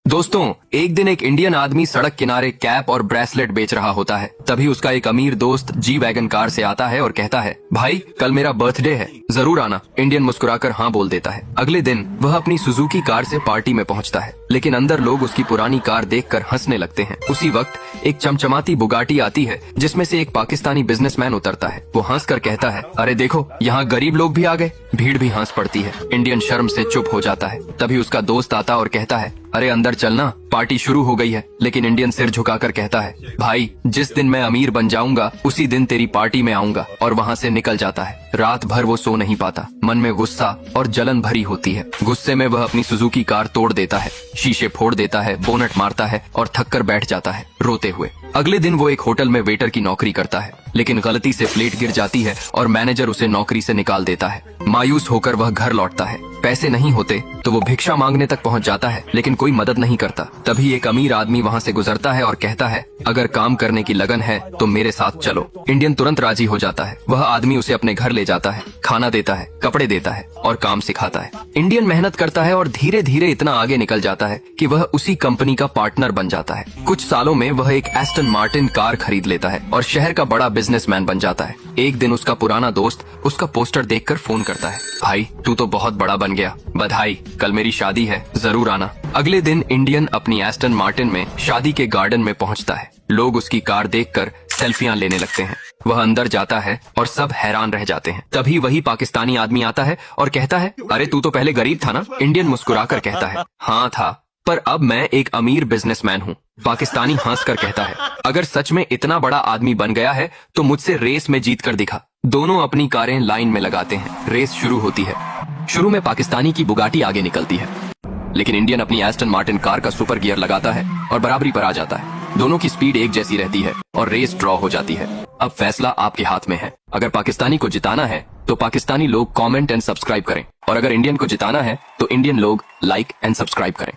दोस्तों, एक दिन एक इंडियन आदमी सड़क किनारे कैप और ब्रेसलेट बेच रहा होता है। तभी उसका एक अमीर दोस्त जी वैगन कार से आता है और कहता है, भाई कल मेरा बर्थडे है, जरूर आना। इंडियन मुस्कुराकर हाँ बोल देता है। अगले दिन वह अपनी सुजुकी कार से पार्टी में पहुंचता है, लेकिन अंदर लोग उसकी पुरानी कार देखकर हंसने लगते हैं। उसी वक्त एक चमचमाती बुगाटी आती है, जिसमें से एक पाकिस्तानी बिजनेसमैन उतरता है। वो हंसकर कहता है, अरे देखो, यहाँ गरीब लोग भी आ गए। भीड़ भी हंस पड़ती है। इंडियन शर्म से चुप हो जाता है। तभी उसका दोस्त आता और कहता है, अरे अंदर चलना, पार्टी शुरू हो गई है। लेकिन इंडियन सिर झुकाकर कहता है, भाई जिस दिन मैं अमीर बन जाऊंगा उसी दिन तेरी पार्टी में आऊंगा। और वहाँ से निकल जाता है। रात भर वो सो नहीं पाता। मन में गुस्सा और जलन भरी होती है। गुस्से में वह अपनी सुजुकी कार तोड़ देता है, शीशे फोड़ देता है, बोनट मारता है और थककर बैठ जाता है रोते हुए। अगले दिन वो एक होटल में वेटर की नौकरी करता है, लेकिन गलती से प्लेट गिर जाती है और मैनेजर उसे नौकरी से निकाल देता है। मायूस होकर वह घर लौटता है। पैसे नहीं होते तो वो भिक्षा मांगने तक पहुंच जाता है, लेकिन कोई मदद नहीं करता। तभी एक अमीर आदमी वहां से गुजरता है और कहता है, अगर काम करने की लगन है तो मेरे साथ चलो। इंडियन तुरंत राजी हो जाता है। वह आदमी उसे अपने घर ले जाता है, खाना देता है, कपड़े देता है और काम सिखाता है। इंडियन मेहनत करता है और धीरे धीरे इतना आगे निकल जाता है कि वह उसी कंपनी का पार्टनर बन जाता है। कुछ सालों में वह एक एस्टन मार्टिन कार खरीद लेता है और शहर का बड़ा बिजनेसमैन बन जाता है। एक दिन उसका पुराना दोस्त उसका पोस्टर देखकर फोन करता है, भाई तू तो बहुत बड़ा बन गया, बधाई, कल मेरी शादी है, जरूर आना। अगले दिन इंडियन अपनी एस्टन मार्टिन में शादी के गार्डन में पहुंचता है। लोग उसकी कार देखकर सेल्फियां लेने लगते हैं। वह अंदर जाता है और सब हैरान रह जाते हैं। तभी वही पाकिस्तानी आदमी आता है और कहता है, अरे तू तो पहले गरीब था ना? इंडियन मुस्कुराकर कहता है, हाँ था, पर अब मैं एक अमीर बिजनेसमैन हूँ। पाकिस्तानी हंसकर कहता है, अगर सच में इतना बड़ा आदमी बन गया है तो मुझसे रेस में जीत कर दिखा। दोनों अपनी कारें लाइन में लगाते हैं। रेस शुरू होती है। शुरू में पाकिस्तानी की बुगाटी आगे निकलती है, लेकिन इंडियन अपनी एस्टन मार्टिन कार का सुपर गियर लगाता है और बराबरी पर आ जाता है। दोनों की स्पीड एक जैसी रहती है और रेस ड्रॉ हो जाती है। अब फैसला आपके हाथ में है। अगर पाकिस्तानी को जिताना है तो पाकिस्तानी लोग कमेंट एंड सब्सक्राइब करें, और अगर इंडियन को जिताना है तो इंडियन लोग लाइक एंड सब्सक्राइब करें।